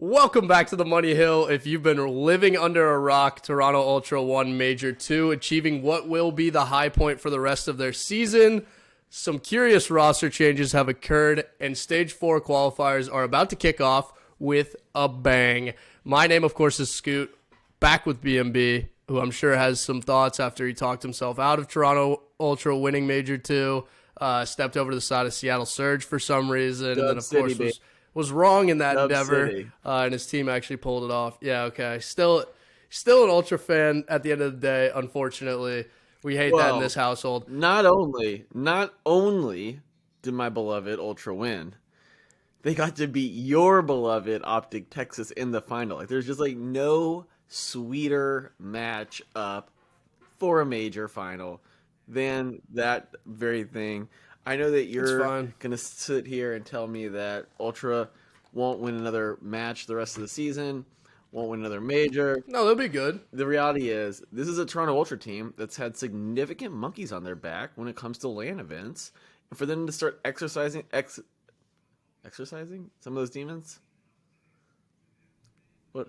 Welcome back to the Money Hill. If you've been living under a rock, Toronto Ultra won Major 2, achieving what will be the high point for the rest of their season. Some curious roster changes have occurred, and Stage 4 qualifiers are about to kick off with a bang. My name, of course, is Scoot, back with BMB, who I'm sure has some thoughts after he talked himself out of Toronto Ultra winning Major 2, stepped over to the side of Seattle Surge for some reason, and then, of course, was wrong in that endeavor, and his team actually pulled it off. Yeah, okay. Still an Ultra fan at the end of the day, unfortunately. We hate that in this household. Not only did my beloved Ultra win, they got to beat your beloved OpTic Texas in the final. Like, there's just like no sweeter match up for a major final than that very thing. I know that you're going to sit here and tell me that Ultra won't win another match the rest of the season, won't win another major. No, they'll be good. The reality is, this is a Toronto Ultra team that's had significant monkeys on their back when it comes to LAN events. And for them to start exercising some of those demons? What?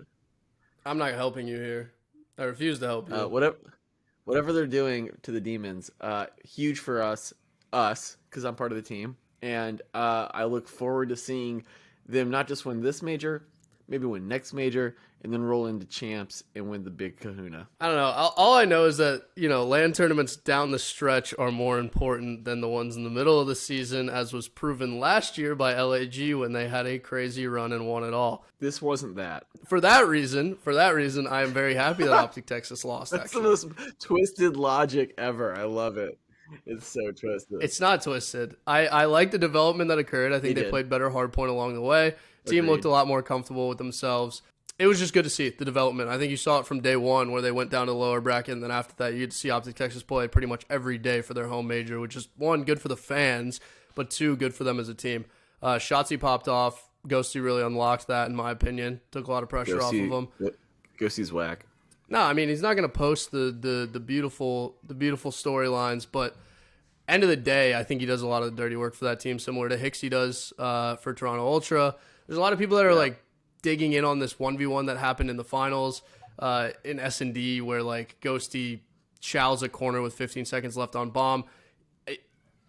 I'm not helping you here. I refuse to help you. Whatever they're doing to the demons, huge for us, because I'm part of the team, and I look forward to seeing them not just win this major, maybe win next major, and then roll into champs and win the big kahuna. I don't know. All I know is that, LAN tournaments down the stretch are more important than the ones in the middle of the season, as was proven last year by LAG when they had a crazy run and won it all. This wasn't that. For that reason, I am very happy that OpTic Texas lost. That's the most twisted logic ever. I love it. It's so twisted. It's not twisted. I like the development that occurred. I think they played better hardpoint along the way. Team looked a lot more comfortable with themselves. It was just good to see the development. I think you saw it from day one where they went down to the lower bracket, and then after that you get to see OpTic Texas play pretty much every day for their home major, which is, one, good for the fans, but two, good for them as a team. Shotzzy popped off. Ghosty really unlocked that, in my opinion. Took a lot of pressure off of him. Ghosty's whack. No, I mean, he's not going to post the beautiful storylines, but end of the day, I think he does a lot of the dirty work for that team, similar to Hicksy does for Toronto Ultra. There's a lot of people that are digging in on this 1v1 that happened in the finals in S&D, where Ghosty chows a corner with 15 seconds left on bomb.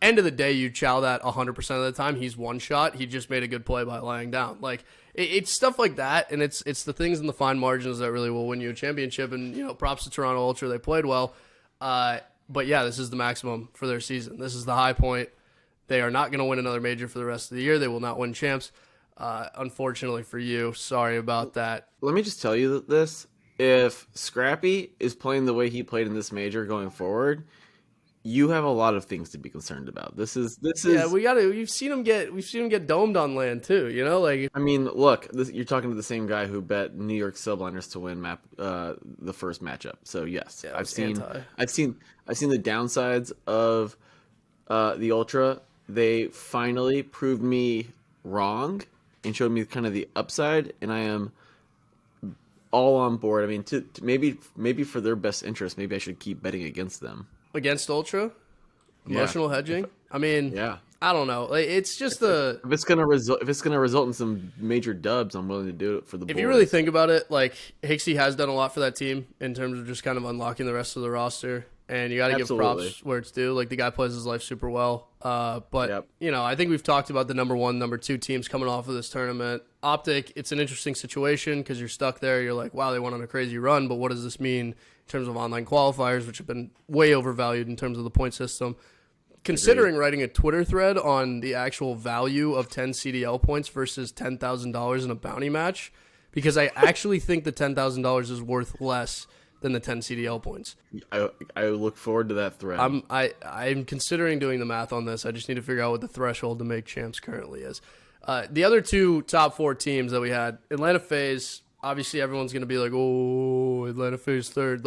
End of the day, you chow that 100% of the time. He's one shot. He just made a good play by laying down. It's stuff like that, and it's the things in the fine margins that really will win you a championship. And props to Toronto Ultra, they played well. But yeah, this is the maximum for their season. This is the high point. They are not going to win another major for the rest of the year. They will not win champs. Unfortunately for you, sorry about that. Let me just tell you this: if Scrappy is playing the way he played in this major going forward, you have a lot of things to be concerned about. This is. Yeah, we've seen him get domed on land too. I mean, look, you're talking to the same guy who bet New York Subliners to win the first matchup. So yes, yeah, I've seen the downsides of the Ultra. They finally proved me wrong and showed me kind of the upside, and I am all on board. I mean, to maybe for their best interest, maybe I should keep betting against them. Against Ultra? Emotional hedging? I mean, yeah. I don't know. It's just if it's gonna result in some major dubs, I'm willing to do it for the boys. If you really think about it, Hicksy has done a lot for that team in terms of just kind of unlocking the rest of the roster. And you got to give props where it's due. The guy plays his life super well. But I think we've talked about the number 1, number 2 teams coming off of this tournament. OpTic, it's an interesting situation because you're stuck there. You're like, wow, they went on a crazy run, but what does this mean in terms of online qualifiers, which have been way overvalued in terms of the point system? Considering writing a Twitter thread on the actual value of 10 CDL points versus $10,000 in a bounty match, because I actually think the $10,000 is worth less than the 10 CDL points. I look forward to that thread. I'm considering doing the math on this. I just need to figure out what the threshold to make champs currently is. The other 2 top 4 teams that we had, Atlanta Faze, obviously everyone's going to be like, oh, Atlanta Faze third.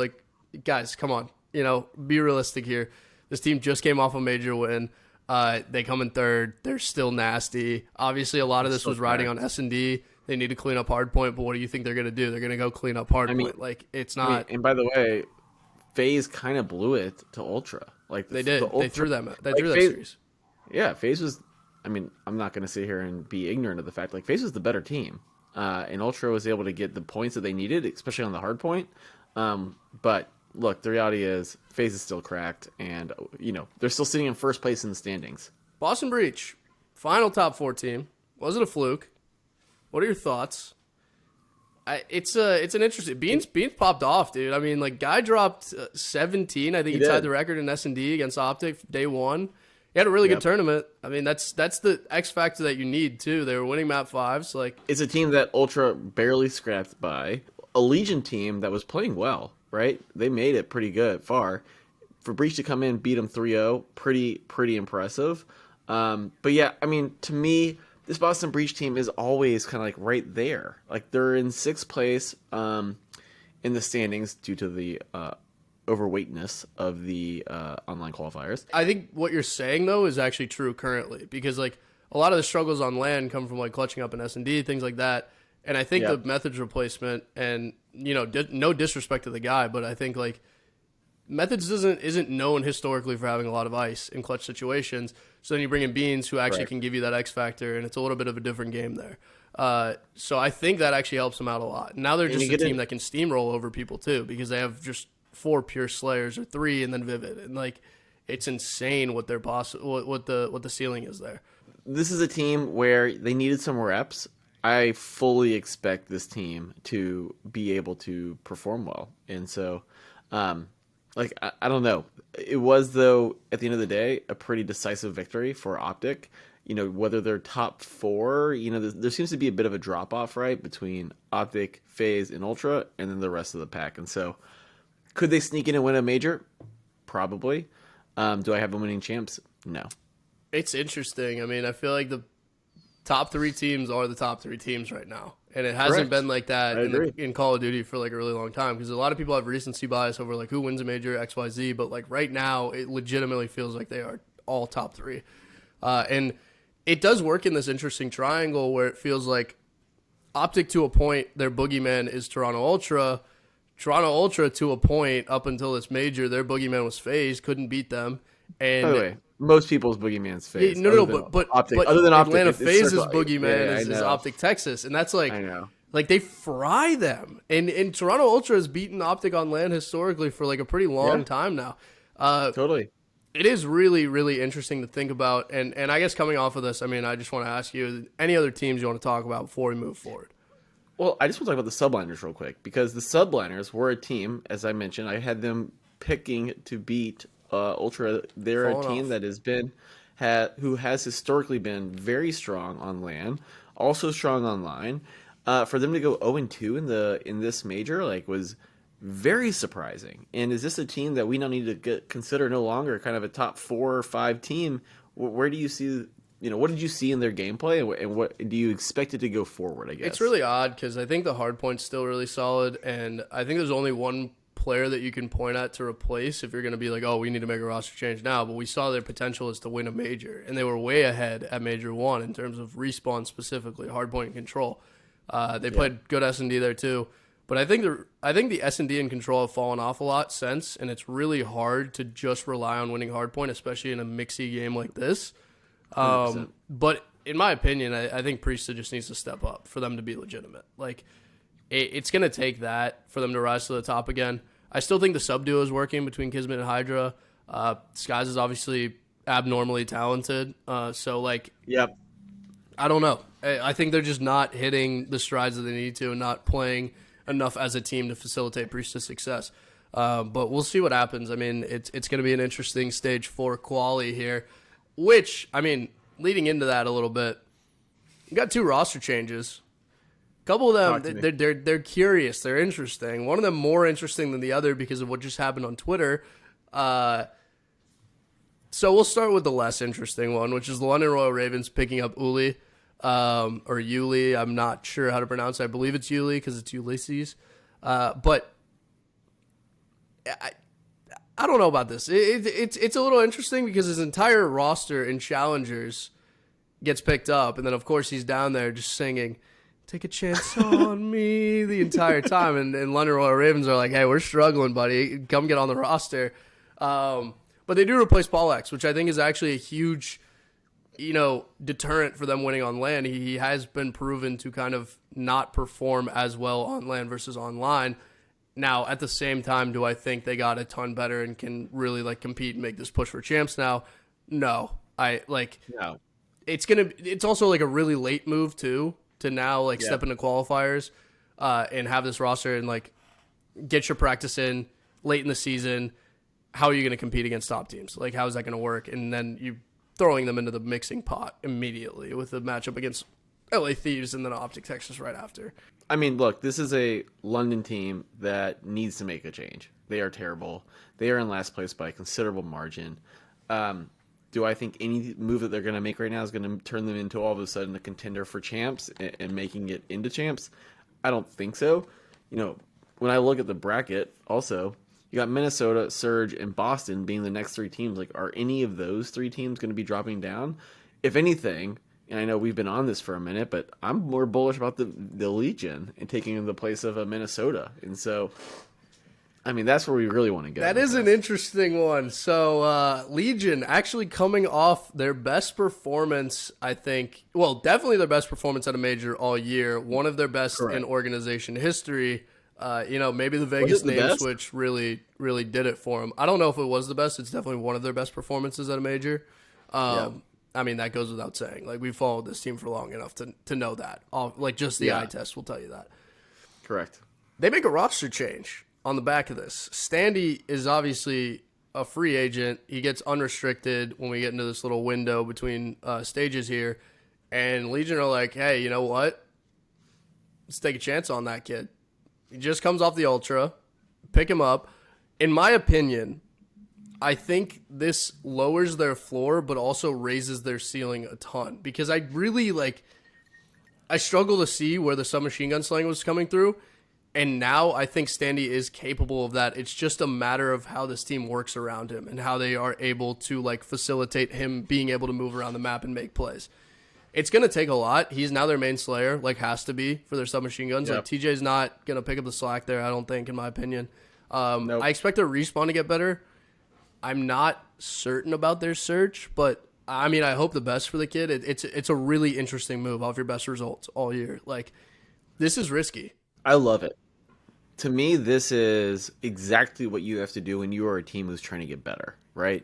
Guys, come on. Be realistic here. This team just came off a major win. They come in third. They're still nasty. Obviously, a lot of this was riding on S&D. They need to clean up hardpoint, but what do you think they're going to do? They're going to go clean up hardpoint. It's not. And by the way, FaZe kind of blew it to Ultra. They did. They threw them. They threw that series. Yeah, FaZe was. I mean, I'm not going to sit here and be ignorant of the fact. FaZe was the better team. and Ultra was able to get the points that they needed, especially on the hard point. But look, the reality is Faze is still cracked, and they're still sitting in first place in the standings. Boston Breach, final top 4 team. Was it a fluke? What are your thoughts? It's an interesting. Beans popped off, dude. I mean, like, guy dropped 17. I think he tied the record in S&D against OpTic day 1. He had a really good tournament. I mean, that's the X factor that you need too. They were winning map 5s. Like, it's a team that Ultra barely scrapped by. A Legion team that was playing well, right? They made it pretty good far. For Breach to come in, beat them 3-0, pretty impressive. But yeah, I mean, to me, this Boston Breach team is always kind of like right there. Like, they're in 6th place in the standings due to the overweightness of the online qualifiers. I think what you're saying though is actually true currently, because like a lot of the struggles on LAN come from like clutching up in S&D, things like that. And I think the methods replacement, and no disrespect to the guy, but I think like methods isn't known historically for having a lot of ice in clutch situations. So then you bring in Beans, who actually can give you that X factor, and it's a little bit of a different game there. So I think that actually helps them out a lot. Now they're just a team that can steamroll over people too, because they have just 4 pure Slayers, or 3 and then Vivid, and like it's insane what their what the ceiling is there. This is a team where they needed some reps. I fully expect this team to be able to perform well, and so like, I don't know. It was, though, at the end of the day, a pretty decisive victory for OpTic. Whether they're top 4, there seems to be a bit of a drop-off, right, between OpTic, Faze, and Ultra, and then the rest of the pack. And so, could they sneak in and win a major? Probably. Do I have them winning champs? No. It's interesting. I mean, I feel like the top 3 teams are the top 3 teams right now. And it hasn't been like that in Call of Duty for like a really long time, because a lot of people have recency bias over like who wins a major, XYZ, but like right now it legitimately feels like they are all top 3. And it does work in this interesting triangle where it feels like OpTic to a point, their boogeyman is Toronto Ultra. Toronto Ultra to a point, up until this major, their boogeyman was FaZe, couldn't beat them. And by the way, most people's boogeyman's Faze. But other than OpTic, Atlanta FaZe's boogeyman is OpTic Texas, and that's like, I know. Like, they fry them. And Toronto Ultra has beaten OpTic on LAN historically for like a pretty long time now. Totally. It is really, really interesting to think about. And I guess coming off of this, I mean, I just want to ask you, any other teams you want to talk about before we move forward? Well, I just want to talk about the Subliners real quick, because the Subliners were a team, as I mentioned, I had them picking to beat Ultra. They're a team that who has historically been very strong on LAN, also strong online. For them to go 0-2 in this major, like, was very surprising. And is this a team that we now need to consider no longer kind of a top 4 or 5 team? Where do you see, what did you see in their gameplay, and what do you expect it to go forward, I guess? It's really odd, because I think the hard point's still really solid, and I think there's only one player that you can point at to replace if you're going to be like, oh, we need to make a roster change now. But we saw their potential is to win a major, and they were way ahead at Major 1 in terms of respawn specifically, hardpoint and control. They played good S&D there too. But I think the S&D and control have fallen off a lot since, and it's really hard to just rely on winning hardpoint, especially in a mixy game like this. But in my opinion, I think Priesthood just needs to step up for them to be legitimate. Like, it's going to take that for them to rise to the top again. I still think the sub-duo is working between Kismet and Hydra. Skies is obviously abnormally talented. So, like, I don't know. I think they're just not hitting the strides that they need to and not playing enough as a team to facilitate Priestess success. But we'll see what happens. I mean, it's going to be an interesting stage for quali here, which, I mean, leading into that a little bit, you got 2 roster changes. A couple of them, they're curious. They're interesting. One of them more interesting than the other because of what just happened on Twitter. So we'll start with the less interesting one, which is the London Royal Ravens picking up Illey, or Uley. I'm not sure how to pronounce it. I believe it's Uley because it's Ulysses. But I don't know about this. It's a little interesting because his entire roster in Challengers gets picked up, and then of course he's down there just singing "Take a Chance on Me" the entire time, and London Royal Ravens are like, "Hey, we're struggling, buddy. Come get on the roster." But they do replace Paul X, which I think is actually a huge deterrent for them winning on LAN. He has been proven to kind of not perform as well on LAN versus online. Now, at the same time, do I think they got a ton better and can really like compete and make this push for champs now? No. No. It's also like a really late move too, to now like step into qualifiers and have this roster and like get your practice in late in the season. How are you going to compete against top teams? Like, how is that going to work? And then you throwing them into the mixing pot immediately with the matchup against LA Thieves and then OpTic Texas right after. I mean, look, this is a London team that needs to make a change. They are terrible. They are in last place by a considerable margin. Do I think any move that they're going to make right now is going to turn them into all of a sudden a contender for champs and making it into champs? I don't think so. When I look at the bracket, also, you got Minnesota, Surge, and Boston being the next three teams. Like, are any of those three teams going to be dropping down? If anything, and I know we've been on this for a minute, but I'm more bullish about the Legion and taking the place of Minnesota. And so, I mean, that's where we really want to go. That is an interesting one. So, Legion actually coming off their best performance, I think. Well, definitely their best performance at a major all year. One of their best in organization history. Maybe the Vegas name switch really, really did it for them. I don't know if it was the best. It's definitely one of their best performances at a major. I mean, that goes without saying. Like, we've followed this team for long enough to know that. Just the eye test will tell you that. Correct. They make a roster change on the back of this. Standy is obviously a free agent. He gets unrestricted when we get into this little window between stages here. And Legion are like, hey, you know what? Let's take a chance on that kid. He just comes off the Ultra. Pick him up. In my opinion, I think this lowers their floor, but also raises their ceiling a ton. Because I really, I struggle to see where the submachine gun slang was coming through. And now I think Standy is capable of that. It's just a matter of how this team works around him and how they are able to, facilitate him being able to move around the map and make plays. It's going to take a lot. He's now their main slayer, has to be for their submachine guns. Yep. TJ's not going to pick up the slack there, I don't think, in my opinion. Nope. I expect their respawn to get better. I'm not certain about their search, but I mean, I hope the best for the kid. It's a really interesting move off your best results all year. This is risky. I love it. To me, this is exactly what you have to do when you are a team who's trying to get better, right?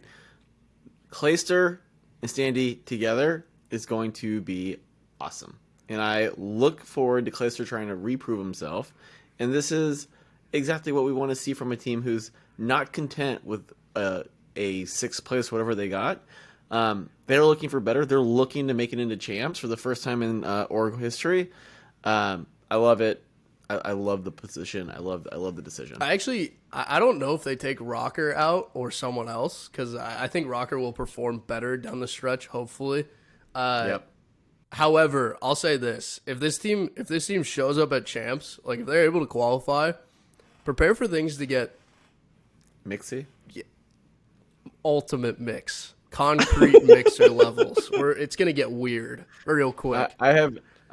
Clayster and Standy together is going to be awesome. And I look forward to Clayster trying to reprove himself. And this is exactly what we want to see from a team who's not content with a sixth place, whatever they got. They're looking for better. They're looking to make it into champs for the first time in org history. I love it. I love the position. I love the decision. I don't know if they take ROKKR out or someone else, because I think ROKKR will perform better down the stretch, hopefully. Yep. However, I'll say this: if this team shows up at champs, if they're able to qualify, prepare for things to get mixy. Yeah, ultimate mix, concrete mixer levels, where it's gonna get weird real quick. I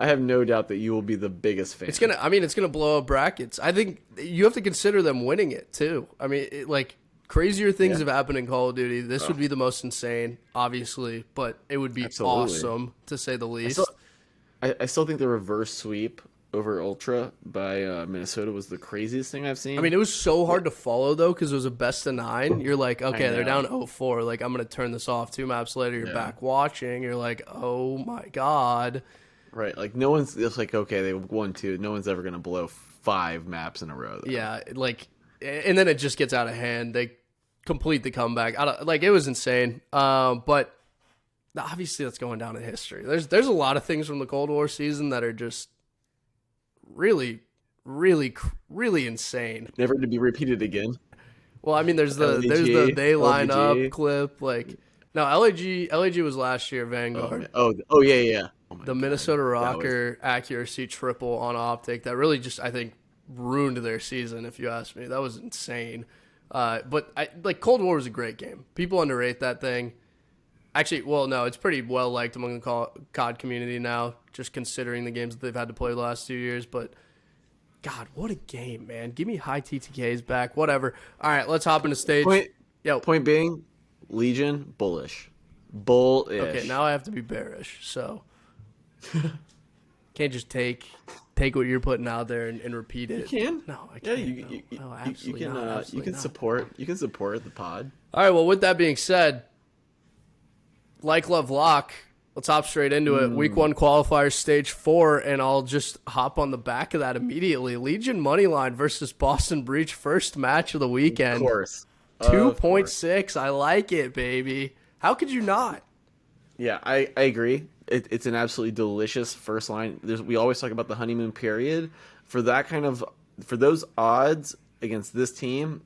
have no doubt that you will be the biggest fan. It's gonna blow up brackets. I think you have to consider them winning it too. I mean, crazier things have happened in Call of Duty. This would be the most insane, obviously, but it would be awesome to say the least. I still think the reverse sweep over Ultra by Minnesota was the craziest thing I've seen. I mean, it was so hard to follow though, because it was a best of 9. You're like, okay, they're down 0-4. I'm gonna turn this off. 2 maps later, you're back watching. You're like, oh my god. Right, no one's. It's okay, they won 2. No one's ever gonna blow 5 maps in a row. Though. Yeah, and then it just gets out of hand. They complete the comeback. It was insane. But obviously that's going down in history. There's a lot of things from the Cold War season that are just really, really, really insane. Never to be repeated again. Well, I mean, there's the they line up clip. No, LAG was last year, Vanguard. Oh yeah. Oh the Minnesota ROKKR accuracy triple on OpTic that really just, I think, ruined their season, if you ask me. That was insane. But Cold War was a great game. People underrate that thing. Actually, well, no, it's pretty well liked among the COD community now, just considering the games that they've had to play the last 2 years. But God, what a game, man! Give me high TTKs back, whatever. All right, let's hop into stage. Point being, Legion bullish. Bullish. Okay, now I have to be bearish. So can't just take what you're putting out there and repeat it. You can. No, I Yeah, can't. No, absolutely you can. not. You Absolutely can not. support. You can support the pod. All right. Well, with that being said, like, love, lock. Let's hop straight into it. Week 1 qualifiers, stage 4, and I'll just hop on the back of that immediately. Legion Moneyline versus Boston Breach, first match of the weekend. Of course. 2.6. I like it, baby. How could you not? Yeah, I agree. It's an absolutely delicious first line. We always talk about the honeymoon period. For those odds against this team,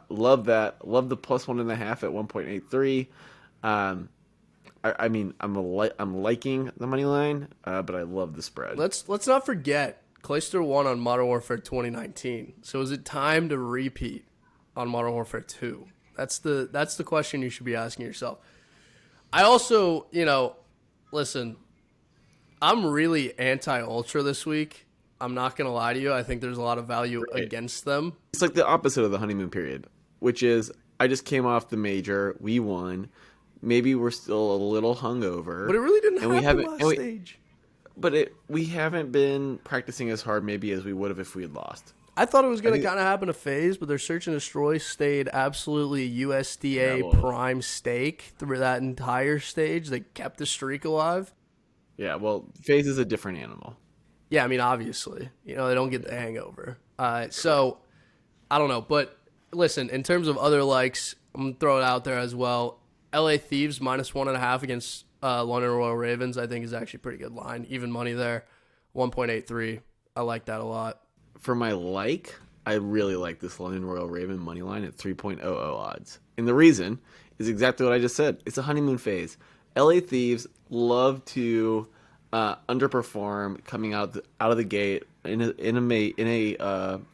love that. Love the plus 1.5 at 1.83. I mean, I'm liking the money line, but I love the spread. Let's not forget, Clayster won on Modern Warfare 2019. So is it time to repeat on Modern Warfare 2? That's the question you should be asking yourself. I also, listen, I'm really anti-Ultra this week. I'm not going to lie to you. I think there's a lot of value against them. It's like the opposite of the honeymoon period, which is I just came off the major. We won. Maybe we're still a little hungover. But it really didn't happen last stage. But we haven't been practicing as hard maybe as we would have if we had lost. I thought it was going to kind of happen to Faze, but their search and destroy stayed absolutely USDA prime stake through that entire stage. They kept the streak alive. Yeah, well, Faze is a different animal. Yeah, I mean, obviously. They don't get the hangover. So, I don't know. But, listen, in terms of other likes, I'm going to throw it out there as well. LA Thieves minus 1.5 against London Royal Ravens, I think, is actually a pretty good line. Even money there, 1.83. I like that a lot. For my I really like this London Royal Raven money line at 3.00 odds. And the reason is exactly what I just said. It's a honeymoon phase. LA Thieves love to underperform coming out of the gate in a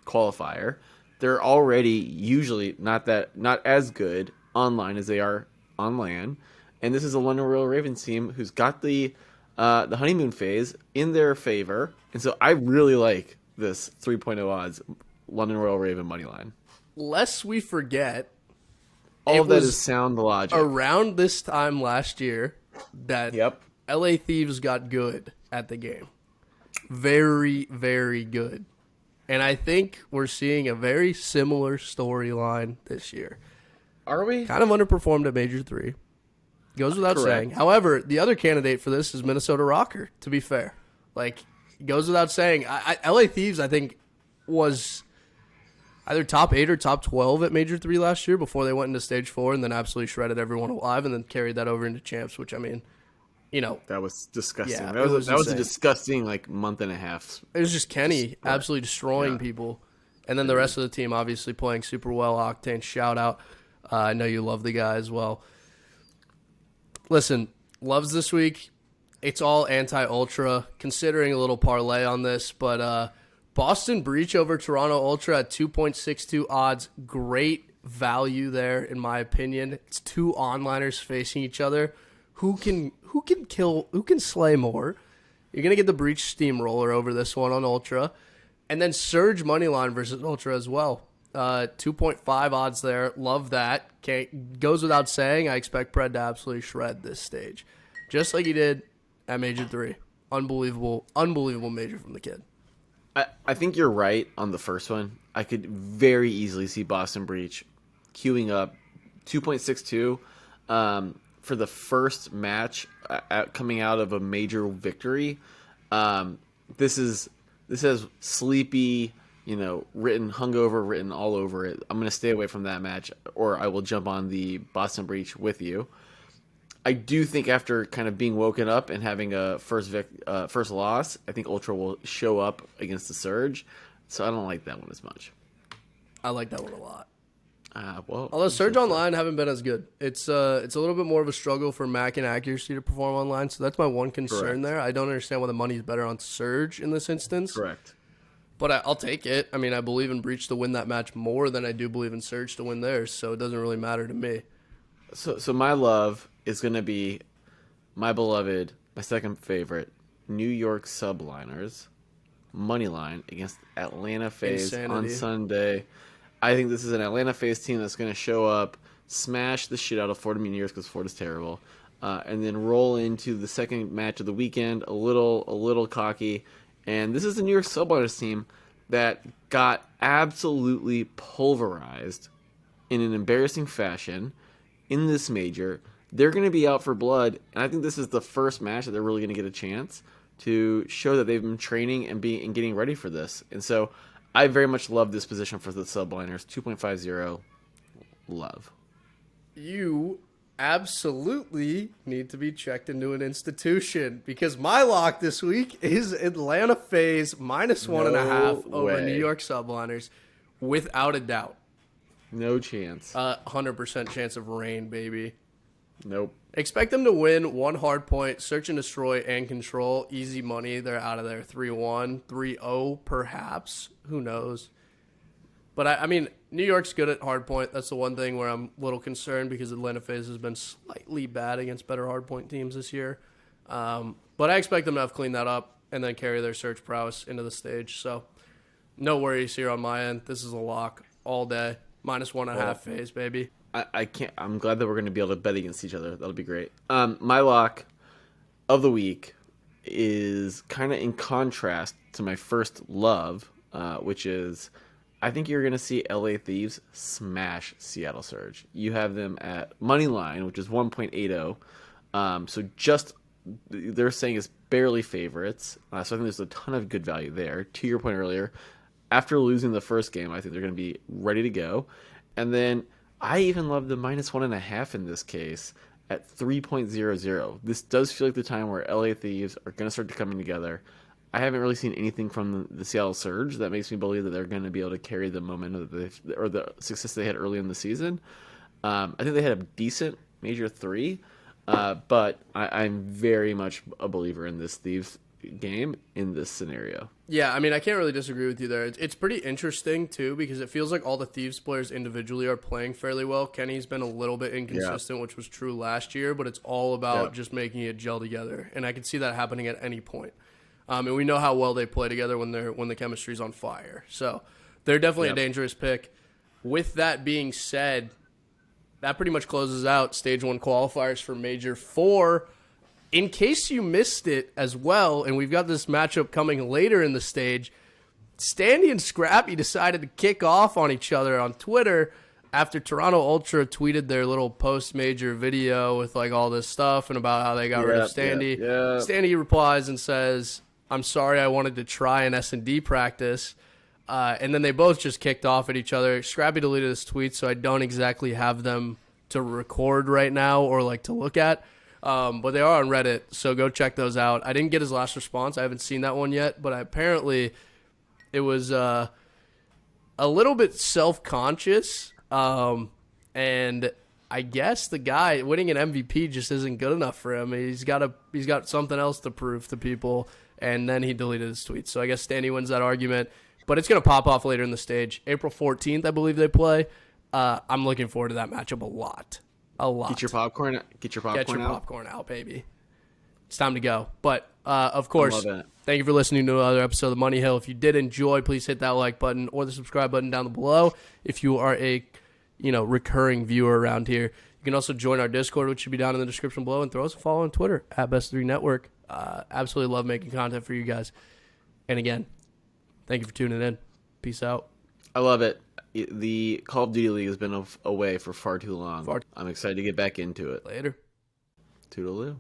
qualifier. They're already usually not as good online as they are on LAN, and this is a London Royal Ravens team who's got the honeymoon phase in their favor, and so I really like this 3.0 odds London Royal Raven money line. Lest we forget, all of that is sound logic. Around this time last year, that LA Thieves got good at the game, very, very good, and I think we're seeing a very similar storyline this year. Are we? Kind of underperformed at Major 3. Goes without saying. However, the other candidate for this is Minnesota ROKKR, to be fair. Goes without saying. LA Thieves, I think, was either top 8 or top 12 at Major 3 last year before they went into Stage 4 and then absolutely shredded everyone alive and then carried that over into Champs, which, I mean, that was disgusting. Yeah, that was a disgusting, month and a half. It was just Kenny absolutely destroying people. And then the rest of the team obviously playing super well. Octane, shout out. I know you love the guy as well. Listen, loves this week. It's all anti-Ultra, considering a little parlay on this. But Boston Breach over Toronto Ultra at 2.62 odds. Great value there, in my opinion. It's two onliners facing each other. Who can slay more? You're going to get the Breach steamroller over this one on Ultra. And then Surge Moneyline versus Ultra as well. 2.5 odds there. Love that. Goes without saying, I expect Pred to absolutely shred this stage. Just like he did at Major 3. Unbelievable major from the kid. I think you're right on the first one. I could very easily see Boston Breach queuing up 2.62 for the first match coming out of a major victory. This has sleepy, hungover written all over it. I'm going to stay away from that match, or I will jump on the Boston Breach with you. I do think after kind of being woken up and having a first loss, I think Ultra will show up against the Surge. So I don't like that one as much. I like that one a lot. Although Surge online haven't been as good. It's a little bit more of a struggle for Mac and accuracy to perform online. So that's my one concern there. I don't understand why the money is better on Surge in this instance. Correct. But I'll take it. I mean, I believe in Breach to win that match more than I do believe in Surge to win theirs. So it doesn't really matter to me. So my love is going to be my beloved, my second favorite, New York Subliners moneyline against Atlanta Faze on Sunday. I think this is an Atlanta Faze team that's going to show up, smash the shit out of Florida Mutineers because Florida's terrible. and then roll into the second match of the weekend a little cocky. And this is the New York Subliners team that got absolutely pulverized in an embarrassing fashion in this major. They're going to be out for blood, and I think this is the first match that they're really going to get a chance to show that they've been training and getting ready for this. And so I very much love this position for the Subliners. 2.50, love. You absolutely need to be checked into an institution, because my lock this week is Atlanta Faze -1.5 over New York Subliners, without a doubt. No chance. 100% chance of rain, baby. Nope. Expect them to win one hard point, search and destroy, and control. Easy money. They're out of there. 3-1, 3-0, perhaps. Who knows? But, I mean, New York's good at hard point. That's the one thing where I'm a little concerned, because Atlanta Faze has been slightly bad against better hard point teams this year. But I expect them to have cleaned that up and then carry their search prowess into the stage. So, no worries here on my end. This is a lock all day. -1.5 Faze, baby. I can't. I'm glad that we're going to be able to bet against each other. That'll be great. My lock of the week is kind of in contrast to my first love, which is I think you're going to see LA Thieves smash Seattle Surge. You have them at money line, which is 1.80. So just they're saying it's barely favorites. So I think there's a ton of good value there. To your point earlier, after losing the first game, I think they're going to be ready to go. And then I even love the -1.5 in this case at 3.00. This does feel like the time where LA Thieves are going to start to coming together. I haven't really seen anything from the Seattle Surge that makes me believe that they're going to be able to carry the momentum or the success they had early in the season. I think they had a decent Major 3, but I'm very much a believer in this Thieves game in this scenario. Yeah, I mean, I can't really disagree with you there. It's pretty interesting, too, because it feels like all the Thieves players individually are playing fairly well. Kenny's been a little bit inconsistent, which was true last year, but it's all about just making it gel together, and I can see that happening at any point. And we know how well they play together when the chemistry's on fire. So they're definitely a dangerous pick. With that being said, that pretty much closes out Stage 1 qualifiers for Major 4. In case you missed it as well, and we've got this matchup coming later in the stage, Standy and Scrappy decided to kick off on each other on Twitter after Toronto Ultra tweeted their little post-major video with like all this stuff and about how they got rid of Standy. Standy replies and says, "I'm sorry, I wanted to try an S&D practice." And then they both just kicked off at each other. Scrappy deleted his tweets, so I don't exactly have them to record right now or like to look at. But they are on Reddit, so go check those out. I didn't get his last response. I haven't seen that one yet, but apparently it was a little bit self-conscious. And I guess the guy winning an MVP just isn't good enough for him. He's got something else to prove to people, and then he deleted his tweets. So I guess Standy wins that argument, but it's going to pop off later in the stage. April 14th, I believe they play. I'm looking forward to that matchup a lot. Get your popcorn out, baby. It's time to go. But, of course, thank you for listening to another episode of The Money Hill. If you did enjoy, please hit that like button or the subscribe button down below. If you are a recurring viewer around here, you can also join our Discord, which should be down in the description below, and throw us a follow on Twitter at Bo3 Network. Absolutely love making content for you guys. And again, thank you for tuning in. Peace out. I love it. The Call of Duty League has been away for far too long. I'm excited to get back into it. Later. Toodaloo.